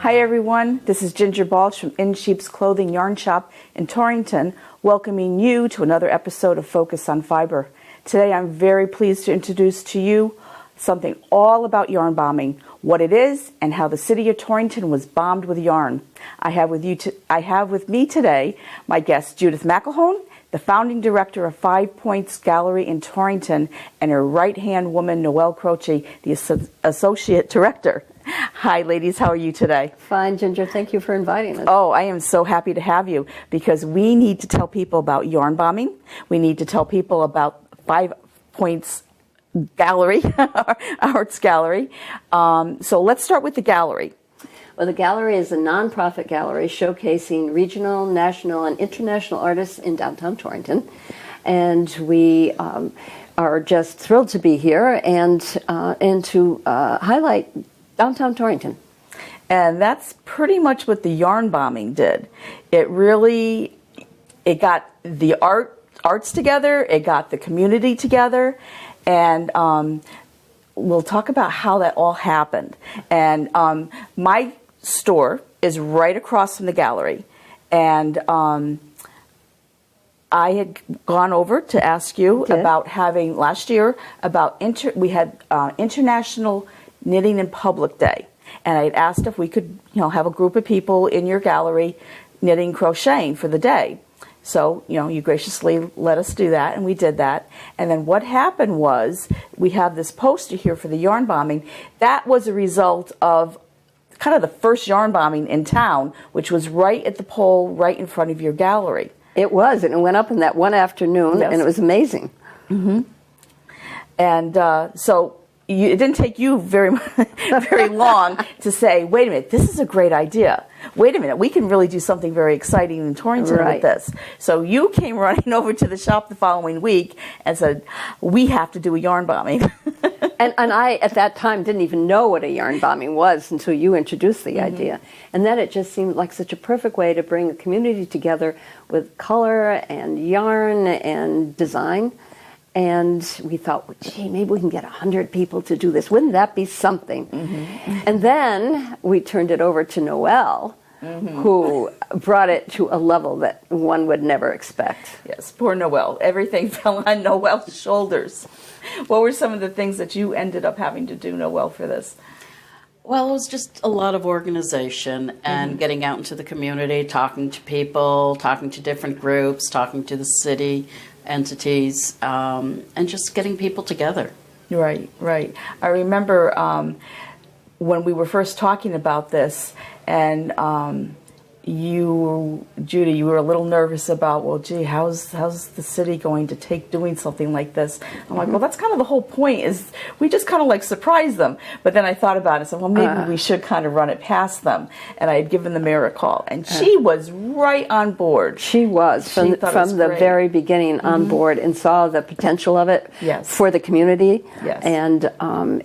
Hi everyone, this is Ginger Balch from In Sheep's Clothing Yarn Shop in Torrington, welcoming you to another episode of Focus on Fiber. Today I'm very pleased to introduce to you something all about yarn bombing, what it is, and how the city of Torrington was bombed with yarn. I have with me today my guest Judith McElhone, the founding director of 5 Points Gallery in Torrington, and her right-hand woman Noel Croce, the associate director. Hi, ladies. How are you today? Fine, Ginger. Thank you for inviting us. Oh, I am so happy to have you because we need to tell people about yarn bombing. We need to tell people about 5 Points Gallery, Arts Gallery. So let's start with the gallery. Well, the gallery is a nonprofit gallery showcasing regional, national, and international artists in downtown Torrington. And we are just thrilled to be here and to highlight downtown Torrington. And that's pretty much what the yarn bombing did. It got the arts together, it got the community together, and we'll talk about how that all happened. And my store is right across from the gallery, and I had gone over to ask you about having last year about we had International Knitting in Public Day, and I had asked if we could, have a group of people in your gallery knitting, crocheting for the day. So, you graciously let us do that, and we did that. And then what happened was we have this poster here for the yarn bombing. That was a result of kind of the first yarn bombing in town, which was right at the pole right in front of your gallery. It was, and it went up in that one afternoon, and it was amazing. Mm-hmm. And so it didn't take you very long to say, wait a minute, this is a great idea. Wait a minute, we can really do something very exciting in Torrington with this. So you came running over to the shop the following week and said, we have to do a yarn bombing. And I, at that time, didn't even know what a yarn bombing was until you introduced the idea. And then it just seemed like such a perfect way to bring a community together with color and yarn and design. And we thought, well, gee, maybe we can get 100 people to do this. Wouldn't that be something? Mm-hmm. And then we turned it over to Noel, who brought it to a level that one would never expect. Yes, poor Noel. Everything fell on Noel's shoulders. What were some of the things that you ended up having to do, Noel, for this? Well, it was just a lot of organization and getting out into the community, talking to people, talking to different groups, talking to the city entities, and just getting people together. Right. I remember when we were first talking about this, and Judy, you were a little nervous about, well, gee, how's the city going to take doing something like this? I'm like, well, that's kind of the whole point, is we just kind of like surprise them. But then I thought about it and said, well, maybe we should kind of run it past them. And I had given the mayor a call, and she was right on board. She was from the very beginning on board and saw the potential of it for the community. Yes. And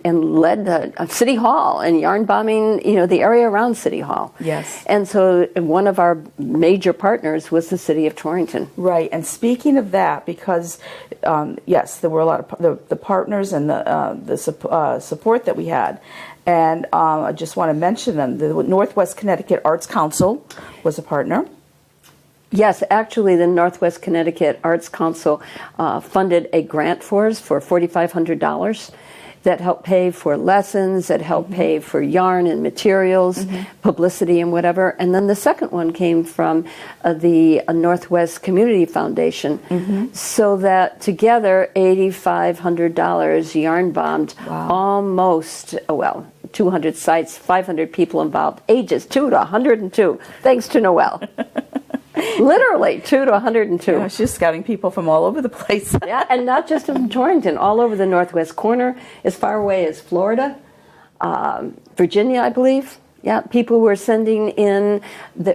led the City Hall and yarn bombing, the area around City Hall. Yes. And so one of our major partners was the city of Torrington. Right, and speaking of that, because yes, there were a lot of the partners and the support that we had, and I just want to mention them. The Northwest Connecticut Arts Council was a partner. Yes, actually, the Northwest Connecticut Arts Council funded a grant for us for $4,500. That helped pay for lessons, that helped pay for yarn and materials, publicity and whatever. And then the second one came from the Northwest Community Foundation. So that together, $8,500 yarn bombed almost, 200 sites, 500 people involved, ages 2 to 102, thanks to Noel. Literally 2 to 102. Yeah, she's scouting people from all over the place. Yeah, and not just from Torrington, all over the northwest corner, as far away as Florida, Virginia, I believe. Yeah, people were sending in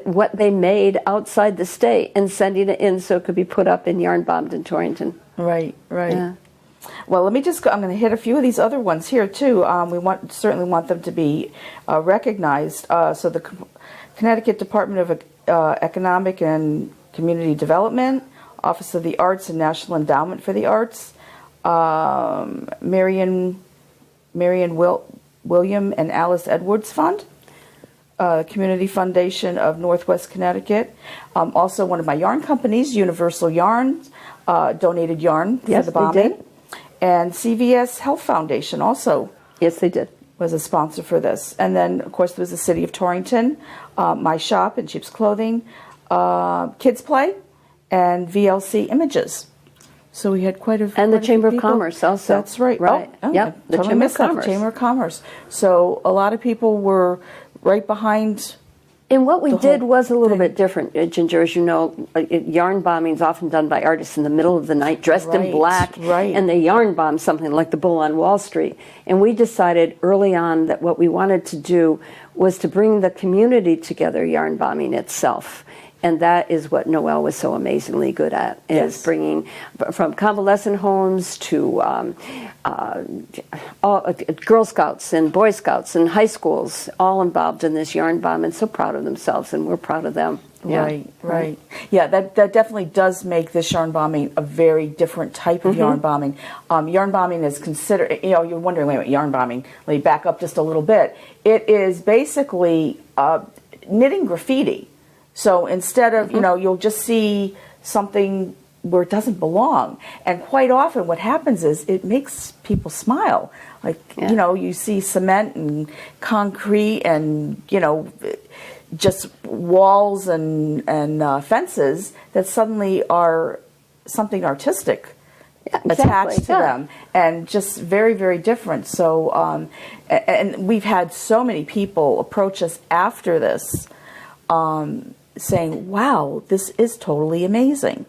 what they made outside the state and sending it in so it could be put up and yarn bombed in Torrington. Right. Yeah. Well, let me just go. I'm going to hit a few of these other ones here too. We certainly want them to be recognized. So the Connecticut Department of Economic and Community Development, Office of the Arts and National Endowment for the Arts, Marion William and Alice Edwards Fund, Community Foundation of Northwest Connecticut. Also, one of my yarn companies, Universal Yarns, donated yarn Yes, for the they bombing. did. And CVS Health Foundation also Yes, they did. was a sponsor for this. And then, of course, there was the City of Torrington, my shop in Sheep's Clothing, Kids Play, and VLC Images. So we had quite a And the quite a few Chamber of people. Commerce also. That's right. Right. Oh, Yep, I the totally Chamber of missed that, the Commerce. Chamber of Commerce. So a lot of people were right behind. And what we The did whole was a little thing. bit different, Ginger. As you know, yarn bombing is often done by artists in the middle of the night, dressed in Right, black, right. and they yarn bomb something like the Bull on Wall Street. And we decided early on that what we wanted to do was to bring the community together, yarn bombing itself. And that is what Noel was so amazingly good at, is Yes. bringing from convalescent homes to all, Girl Scouts and Boy Scouts and high schools, all involved in this yarn bomb and so proud of themselves, and we're proud of them. Yeah. Right. Yeah, that definitely does make this yarn bombing a very different type of yarn bombing. Yarn bombing is considered, you're wondering, wait a minute, yarn bombing, let me back up just a little bit. It is basically knitting graffiti. So instead of, you'll just see something where it doesn't belong. And quite often what happens is it makes people smile. Like, you see cement and concrete and, just walls and fences that suddenly are something artistic attached to them, and just very, very different. So, and we've had so many people approach us after this saying, wow, this is totally amazing.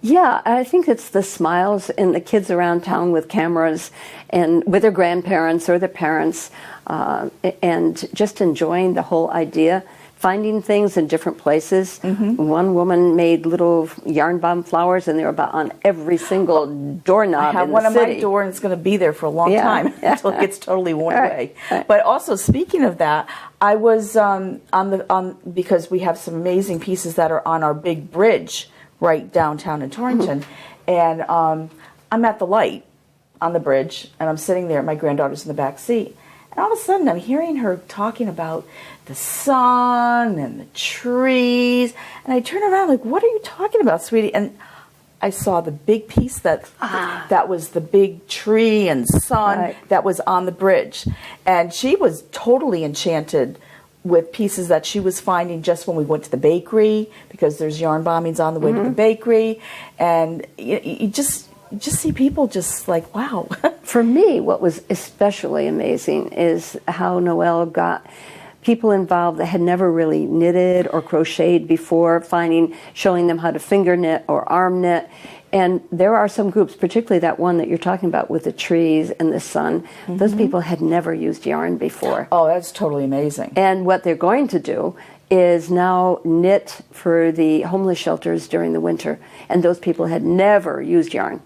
Yeah, I think it's the smiles and the kids around town with cameras and with their grandparents or their parents, and just enjoying the whole idea, finding things in different places. One woman made little yarn bomb flowers, and they were about on every single doorknob I have in one the on city. my door, and it's going to be there for a long time until it gets totally worn away. Right. But also, speaking of that, I was because we have some amazing pieces that are on our big bridge right downtown in Torrington, and I'm at the light on the bridge, and I'm sitting there. My granddaughter's in the back seat, and all of a sudden, I'm hearing her talking about the sun and the trees, and I turn around like, "What are you talking about, sweetie?" And I saw the big piece that was the big tree and sun that was on the bridge, and she was totally enchanted with pieces that she was finding just when we went to the bakery, because there's yarn bombings on the way to the bakery, and you just see people just like, wow. For me, what was especially amazing is how Noel got people involved that had never really knitted or crocheted before, showing them how to finger knit or arm knit. And there are some groups, particularly that one that you're talking about with the trees and the sun, those people had never used yarn before. Oh, that's totally amazing. And what they're going to do is now knit for the homeless shelters during the winter. And those people had never used yarn.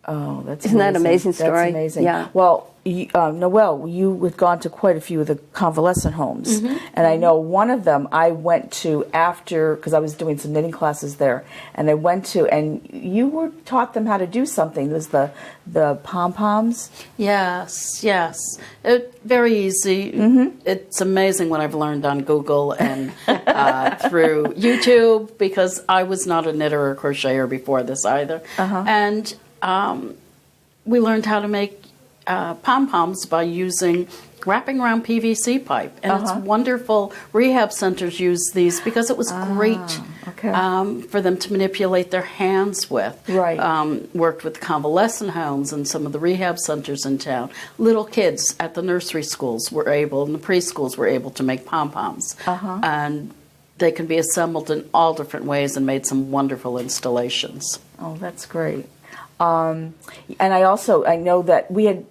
Oh, that's Isn't that an amazing story? That's amazing. Yeah. Well, Noel, you had gone to quite a few of the convalescent homes, and I know one of them I went to after, because I was doing some knitting classes there, and I went to, and you taught them how to do something. It was the pom-poms. Yes. Very easy. It's amazing what I've learned on Google and through YouTube, because I was not a knitter or crocheter before this either. And we learned how to make pom-poms by wrapping around PVC pipe. And it's wonderful. Rehab centers use these because it was great for them to manipulate their hands with. Right. Worked with convalescent homes and some of the rehab centers in town. Little kids at the nursery schools and the preschools were able to make pom-poms. And they can be assembled in all different ways and made some wonderful installations. Oh, that's great. And I know that we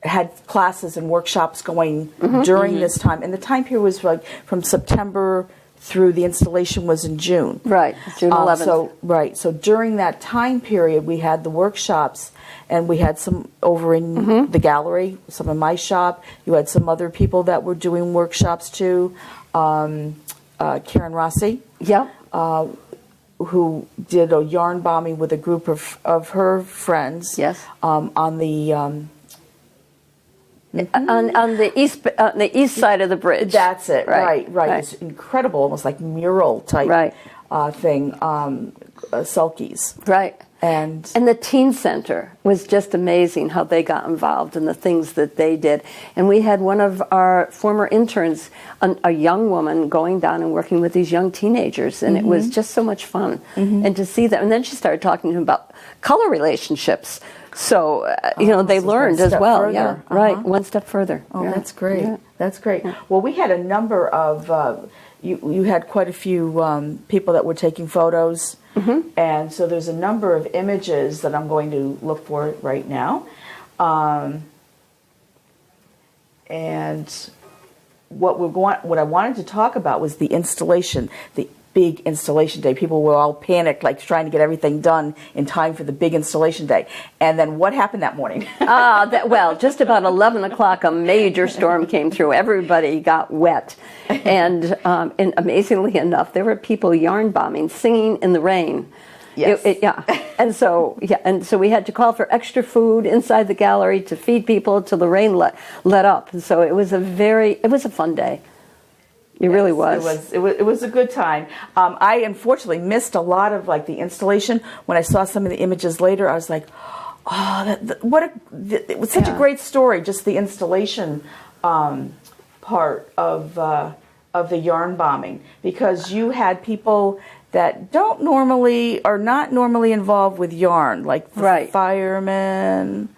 had classes and workshops going during this time, and the time period was like from September through the installation was in June. Right, June 11th. So during that time period, we had the workshops, and we had some over in the gallery, some in my shop. You had some other people that were doing workshops too. Karen Rossi. Yep. Who did a yarn bombing with a group of her friends. Yes. On the on the east side of the bridge. That's it. Right. Right. It's incredible, almost like mural type thing. Selkies. Right. And the teen center was just amazing how they got involved and the things that they did. And we had one of our former interns, a young woman, going down and working with these young teenagers, and it was just so much fun. And to see them, and then she started talking to them about color relationships. So they learned as well. Further. Yeah, right. One step further. Oh, yeah. that's great. Yeah. That's great. Well, we had a number of. You had quite a few people that were taking photos, and so there's a number of images that I'm going to look for right now. And what I wanted to talk about was the installation, the big installation day. People were all panicked, like trying to get everything done in time for the big installation day. And then what happened that morning? Just about 11 o'clock, a major storm came through. Everybody got wet. And amazingly enough, there were people yarn bombing, singing in the rain. Yes. And so we had to call for extra food inside the gallery to feed people till the rain let up. And so it was a fun day. It really was. It was a good time. I unfortunately missed a lot of like the installation. When I saw some of the images later, I was like, "Oh, it was such a great story." Just the installation part of the yarn bombing, because you had people that are not normally involved with yarn, like the firemen.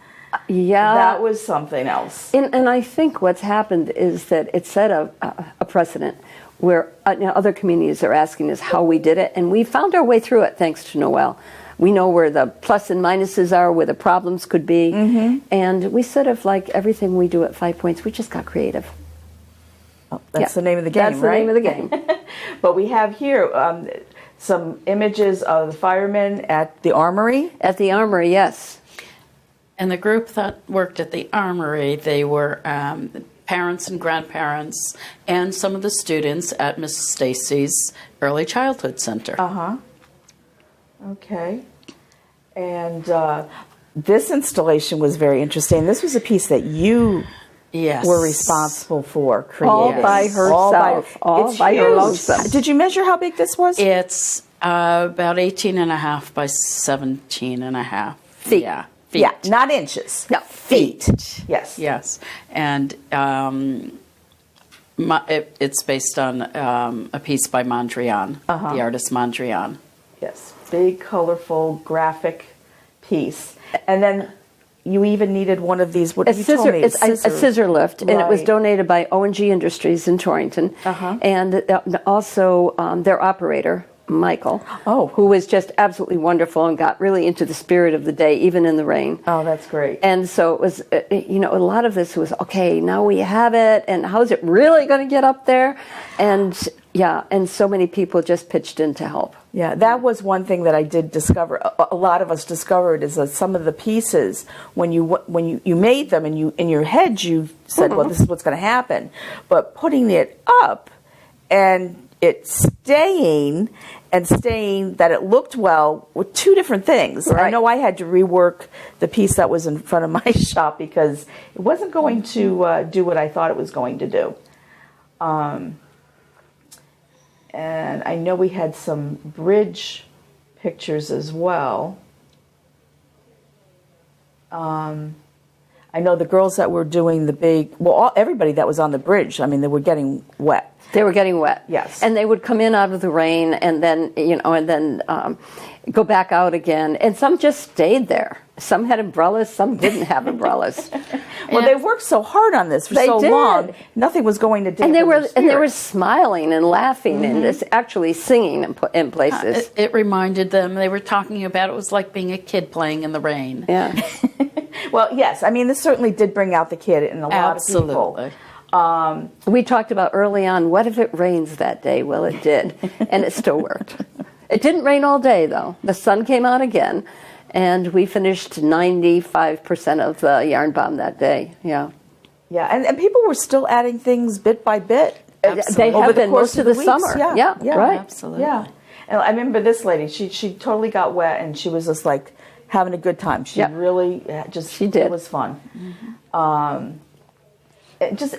Yeah, that was something else. And I think what's happened is that it set a precedent where other communities are asking us how we did it, and we found our way through it thanks to Noel. We know where the plus and minuses are, where the problems could be, and we sort of, like everything we do at 5 Points, we just got creative. Oh, that's the name of the game, That's the name of the game. But we have here some images of the firemen at the armory. At the armory, yes. And the group that worked at the armory, they were parents and grandparents and some of the students at Mrs. Stacy's Early Childhood Center. Okay. And this installation was very interesting. This was a piece that you were responsible for creating. All by herself. All by her own self. Did you measure how big this was? It's about 18 and a half by 17 and a half. Feet. Yeah. Feet. Yeah, not inches. No, feet. Yes. Yes. And it's based on a piece by Mondrian, the artist Mondrian. Yes. Big, colorful, graphic piece. And then you even needed one of these. A scissor lift, and it was donated by O&G Industries in Torrington. And also their operator, Michael, who was just absolutely wonderful and got really into the spirit of the day, even in the rain. Oh, that's great. And so it was, a lot of this was, okay, now we have it, and how's it really going to get up there? And so many people just pitched in to help. Yeah, that was one thing that I did discover. A lot of us discovered is that some of the pieces, when you made them, and you in your head you said, well, this is what's going to happen, but putting it up and it staying that it looked well were two different things. Right. I know I had to rework the piece that was in front of my shop because it wasn't going to do what I thought it was going to do. And I know we had some bridge pictures as well. I know the girls that were doing the big, everybody that was on the bridge, I mean, they were getting wet. They were getting wet. Yes. And they would come in out of the rain and then, go back out again. And some just stayed there. Some had umbrellas, some didn't have umbrellas. Well, they worked so hard on this for so long. Nothing was going to dampen their spirit. And they were smiling and laughing and just actually singing in places. It reminded them, they were talking about it was like being a kid playing in the rain. Yeah. Well, yes. I mean, this certainly did bring out the kid in a lot of people. We talked about early on, what if it rains that day? Well, it did, and it still worked. It didn't rain all day, though. The sun came out again, and we finished 95% of the yarn bomb that day. Yeah. Yeah, and people were still adding things bit by bit. They have been most of the summer. Yeah, right. Absolutely. Yeah. And I remember this lady, she totally got wet, and she was just like having a good time. She really just, she did. It was fun.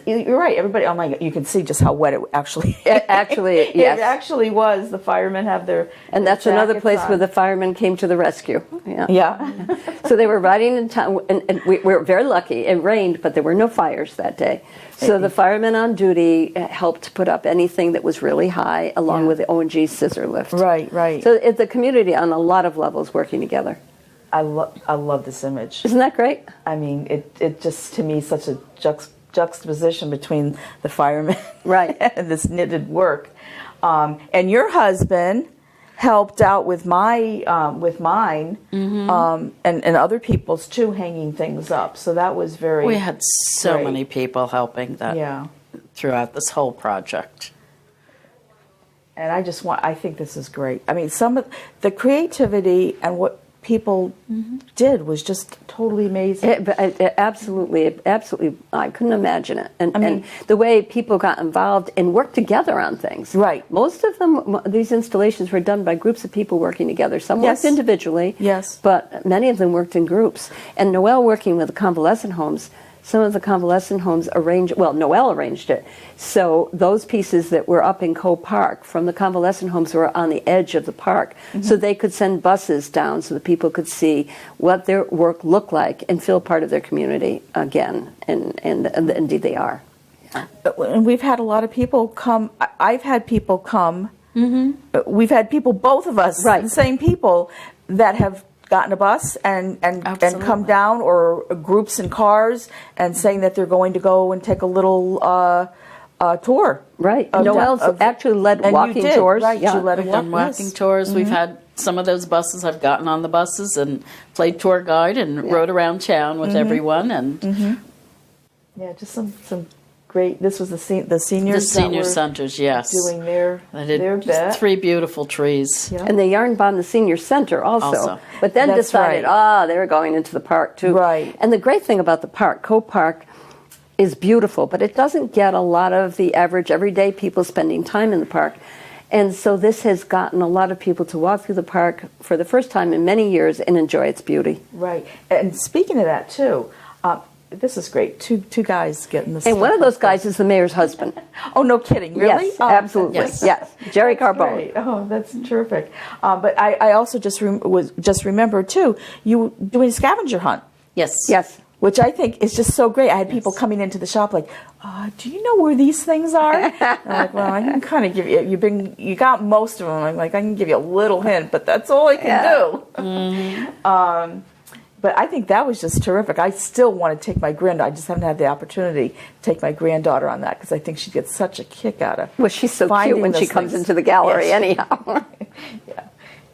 You're right. Everybody, oh my God, you can see just how wet it actually. Actually, yes. It actually was. The firemen have their And their that's another jackets place on. where the firemen came to the rescue. Yeah. Yeah. So they were riding in town, and we were very lucky. It rained, but there were no fires that day. So the firemen on duty helped put up anything that was really high, along with the O&G scissor lift. Right, right. So it's the community on a lot of levels working together. I love this image. Isn't that great? I mean, it just, to me, such a juxtaposition between the firemen Right. and this knitted work. And your husband helped out with mine, and other people's too, hanging things up. So that was very. We had so great. many people helping that Yeah. throughout this whole project. And I think this is great. I mean, some of the creativity and what people did was just totally amazing. Absolutely, I couldn't imagine it. And, I mean- and the way people got involved and worked together on things. Right. Most of them, these installations were done by groups of people working together. Some Yes. worked individually. Yes. But many of them worked in groups. And Noel working with the convalescent homes, some of the convalescent homes Noel arranged it. So those pieces that were up in Cove Park from the convalescent homes were on the edge of the park. So they could send buses down so that people could see what their work looked like and feel part of their community again. And indeed they are. And we've had a lot of people come. I've had people come. We've had people, both of us, Right. the same people, that have gotten a bus and come Absolutely. down, or groups in cars, and saying that they're going to go and take a little tour. Right. of- Noel's of- actually led and you walking did, tours. Right, Yeah. you led a We've done walking tours. We've had some of those buses. I've gotten on the buses and played tour guide and rode around town with everyone. And Yeah, just some great. This was the seniors. the that senior were centers, yes. doing their I did bit. 3 beautiful trees. Yeah. And they yarn bombed the senior center also. But then That's decided, right. they were going into the park too. Right. And the great thing about the park, Cove Park, is beautiful, but it doesn't get a lot of the average everyday people spending time in the park. And so this has gotten a lot of people to walk through the park for the first time in many years and enjoy its beauty. Right. And speaking of that too, this is great. Two guys getting this. And one of those guys is the mayor's husband. Oh, no kidding! Really? Yes, Oh, absolutely. Yes. Yes, Jerry That's Carbone. great. Oh, that's terrific. But I also just remembered too, you doing a scavenger hunt, Yes. Yes. which I think is just so great. I had people coming into the shop like, do you know where these things are? And I'm like, well, I can kind of give you. You got most of them. I'm like, I can give you a little hint, but that's all I can do. But I think that was just terrific. I still want to take my granddaughter. I just haven't had the opportunity to take my granddaughter on that, because I think she'd get such a kick out of. Well, she's so cute finding when she those comes things. into the gallery Yes. anyhow.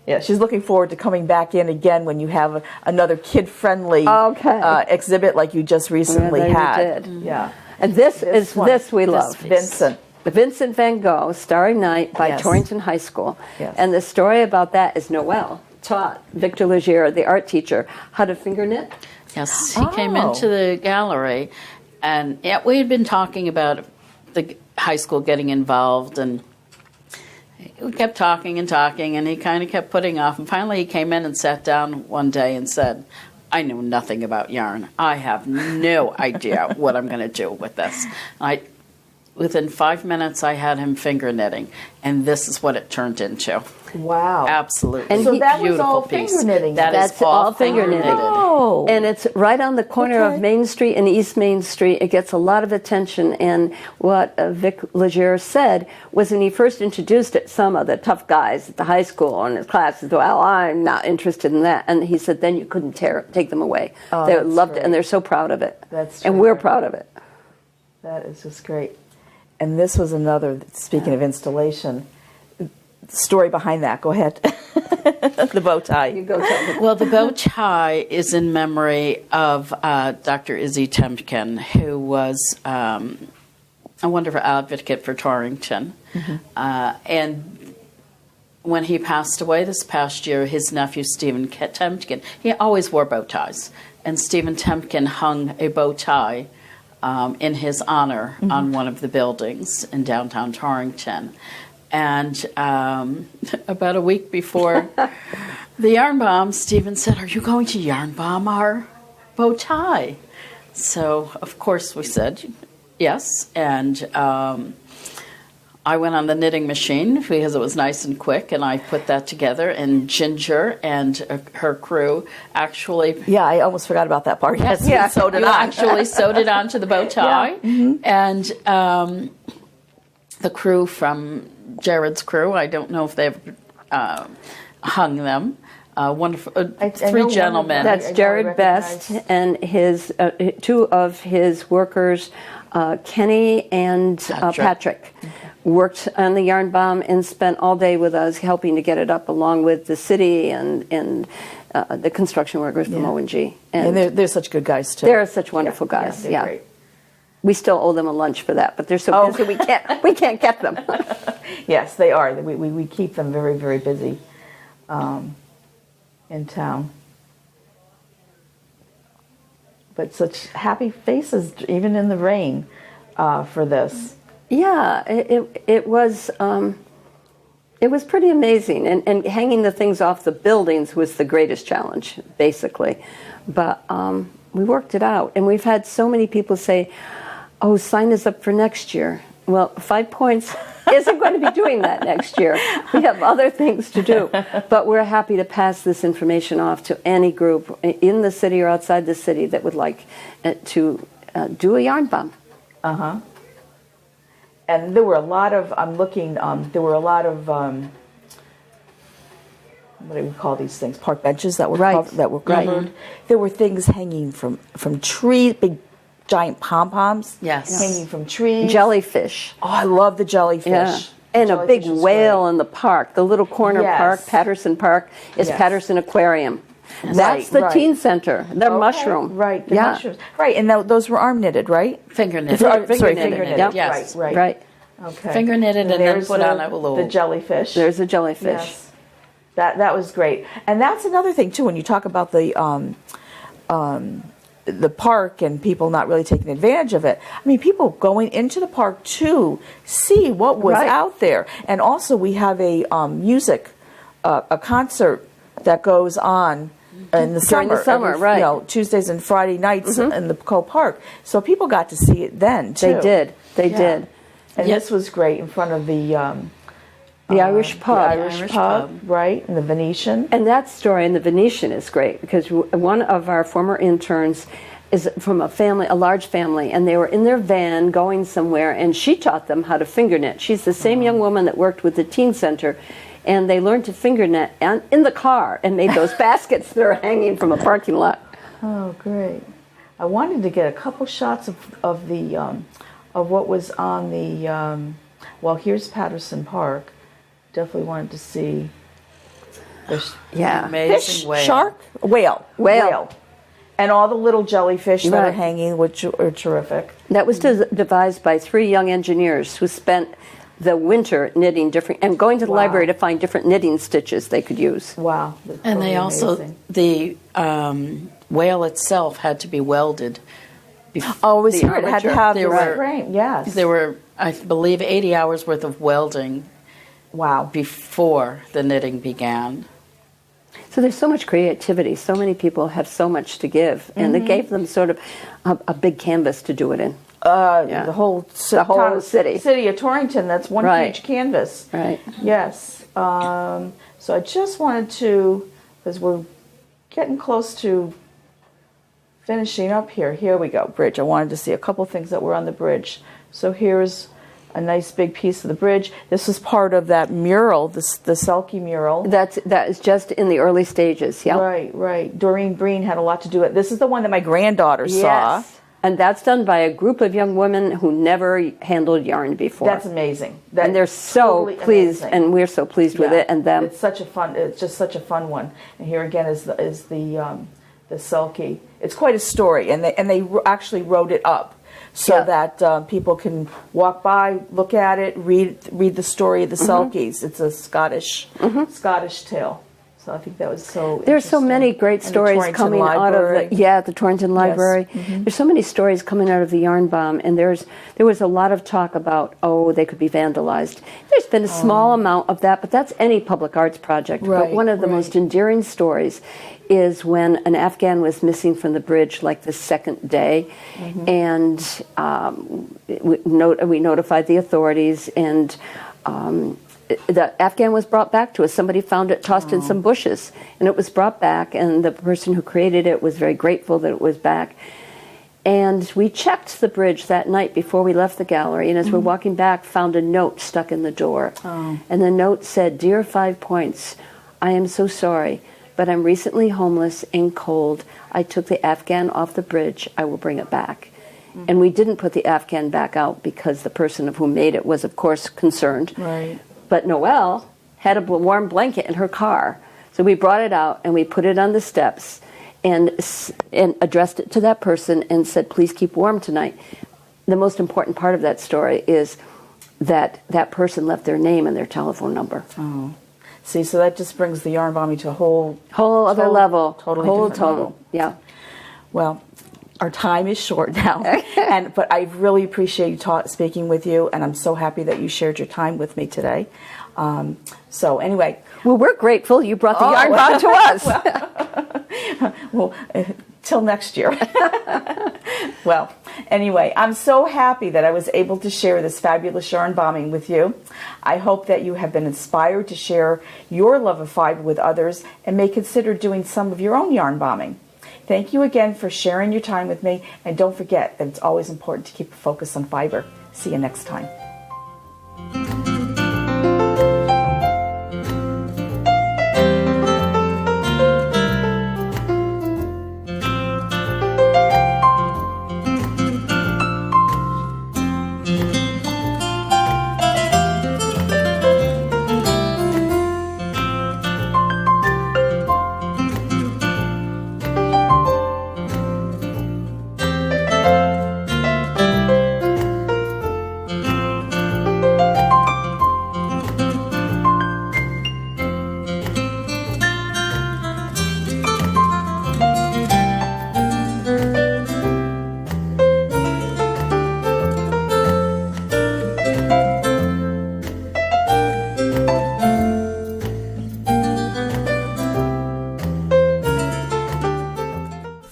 Yeah, she's looking forward to coming back in again when you have another kid-friendly Okay. exhibit like you just recently Yeah, had. you did. Yeah, And this one. we love. Vincent. Vincent Van Gogh, Starry Night by Yes. Torrington High School. Yes. And the story about that is Noel taught Victor Legier, the art teacher, how to finger knit. Yes, he came Oh. into the gallery, and we had been talking about the high school getting involved, and we kept talking, and he kind of kept putting off. And finally, he came in and sat down one day and said, I know nothing about yarn. I have no idea what I'm going to do with this. Within 5 minutes, I had him finger knitting, and this is what it turned into. Wow. Absolutely. And So that was beautiful all piece. finger knitting. That's all finger knitting. Oh. And it's right on the corner Okay. of Main Street and East Main Street. It gets a lot of attention. And what Vic Legier said was, when he first introduced it, some of the tough guys at the high school and his class said, well, I'm not interested in that. And he said, then you couldn't take them away. They that's loved great. it, and they're so proud of it. That's and we're terrific. proud of it. That is just great. And this was another, speaking of installation, story behind that. Go ahead. The bow tie. You go tell them. Well, the bow tie is in memory of Dr. Izzy Temkin, who was a wonderful advocate for Torrington. And when he passed away this past year, his nephew, Stephen Temkin, he always wore bow ties. And Stephen Temkin hung a bow tie in his honor on one of the buildings in downtown Torrington. And about a week before the yarn bomb, Stephen said, are you going to yarn bomb our bow tie? So, of course, we said, Yes, and I went on the knitting machine because it was nice and quick, and I put that together. And Ginger and her crew actually, Yeah, I almost forgot about that part. Yes, Yeah. so did you I. actually sewed it onto the bow tie, and the crew from Jared's crew. I don't know if they've hung them. Wonderful, I know three one of gentlemen. them. That's I Jared recognize. Best and his two of his workers, Kenny and Patrick, worked on the yarn bomb and spent all day with us helping to get it up, along with the city and the construction workers from ONG. And they're such good guys, too. They're such wonderful guys. they're Yeah, great. we still owe them a lunch for that, but they're so busy we can't get them. Yes, they are. We keep them very, very busy in town. But such happy faces, even in the rain, for this. Yeah, it was pretty amazing, and hanging the things off the buildings was the greatest challenge, basically. But we worked it out, and we've had so many people say, "Oh, sign us up for next year." Well, 5 Points isn't going to be doing that next year. We have other things to do, but we're happy to pass this information off to any group in the city or outside the city that would like to do a yarn bomb. And there were a lot of, there were a lot of, what do we call these things? Park benches that were covered. Right. There were things hanging from trees, big giant pom-poms. Yes. Hanging from trees. Jellyfish. Oh, I love the jellyfish. Yeah. And a big Jellyfish is whale great. in the park. The little corner Yes. park, Patterson Park, is Yes. Patterson Aquarium. Right, That's the right. teen center. The Okay, mushroom. Right, the Yeah. mushrooms. Right, and those were arm knitted, right? Finger knitted. Sorry, Finger finger knitted, knitted. yep. Yes. Right. Okay. Finger knitted and then there's put on a little. the jellyfish. There's a jellyfish. Yes. That was great. And that's another thing too, when you talk about the park and people not really taking advantage of it. I mean, people going into the park to see what was Right. out there. And also we have a a concert that goes on in the During the summer, every, right. You know, Tuesdays and Friday nights in the Co-Park. So people got to see it then too. They did. They Yeah. did. And this was great in front of the Irish pub. The Irish pub, right, and the Venetian. And that story in the Venetian is great because one of our former interns is from a large family, and they were in their van going somewhere, and she taught them how to finger knit. She's the same young woman that worked with the teen center, and they learned to finger knit in the car and made those baskets that are hanging from a parking lot. Oh, great! I wanted to get a couple shots of the of what was on the. Well, here's Patterson Park. Definitely wanted to see. Yeah. Amazing Fish, whale. shark, whale, and all the little jellyfish that are Right. hanging, which are terrific. That was devised by 3 young engineers who spent the winter knitting different and going to the Wow. library to find different knitting stitches they could use. Wow! That's And they totally also, amazing. the whale itself had to be welded. Oh, it was the here. It had to armature. have There the were- frame. Yes. There were, I believe, 80 hours worth of welding Wow. before the knitting began. So there's so much creativity. So many people have so much to give, and they gave them sort of a big canvas to do it in. Yeah. The whole whole city. City of Torrington. That's one Right. huge canvas. Right. Yes. So I just wanted to, because we're getting close to finishing up here. Here we go, bridge. I wanted to see a couple things that were on the bridge. So here's a nice big piece of the bridge. This was part of that mural, the Selkie mural. That is just in the early stages. Yeah. Right, right. Doreen Breen had a lot to do with it. This is the one that my granddaughter saw. Yes. And that's done by a group of young women who never handled yarn before. That's amazing. and they're so totally pleased, amazing. and we're so pleased with Yeah. it, and them. It's such a fun. It's just such a fun one. And here again is the Selkie. It's quite a story, and they actually wrote it up so Yeah. that people can walk by, look at it, read the story of the Selkies. It's a Scottish tale. So I think that was so There's so many great And the stories Torrington coming out Library. of the Torrington Library. There's so many stories coming out of the yarn bomb, and there was a lot of talk about, they could be vandalized. There's been a small amount of that, but that's any public arts project. But Right, one of the most endearing stories is when an Afghan was missing from the bridge like the second day, and we notified the authorities, and the Afghan was brought back to us. Somebody found it tossed in some bushes, and it was brought back, and the person who created it was very grateful that it was back. And we checked the bridge that night before we left the gallery, and as we're walking back, found a note stuck in the door. And the note said, "Dear 5 Points, I am so sorry, but I'm recently homeless and cold. I took the Afghan off the bridge. I will bring it back." And we didn't put the Afghan back out because the person who made it was, of course, concerned. Right. But Noel had a warm blanket in her car. So we brought it out and we put it on the steps and addressed it to that person and said, "Please keep warm tonight." The most important part of that story is that that person left their name and their telephone number. Oh. See, so that just brings the yarn bombing to a whole Other level. Totally Whole different total. level. Yeah. Well, our time is short now, but I really appreciate speaking with you, and I'm so happy that you shared your time with me today. So anyway, Well, we're grateful you brought the yarn bomb to us. well, till next year. Well, anyway, I'm so happy that I was able to share this fabulous yarn bombing with you. I hope that you have been inspired to share your love of fiber with others and may consider doing some of your own yarn bombing. Thank you again for sharing your time with me, and don't forget that it's always important to keep a focus on fiber. See you next time.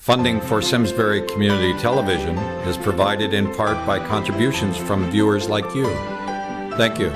Funding for Simsbury Community Television is provided in part by contributions from viewers like you. Thank you.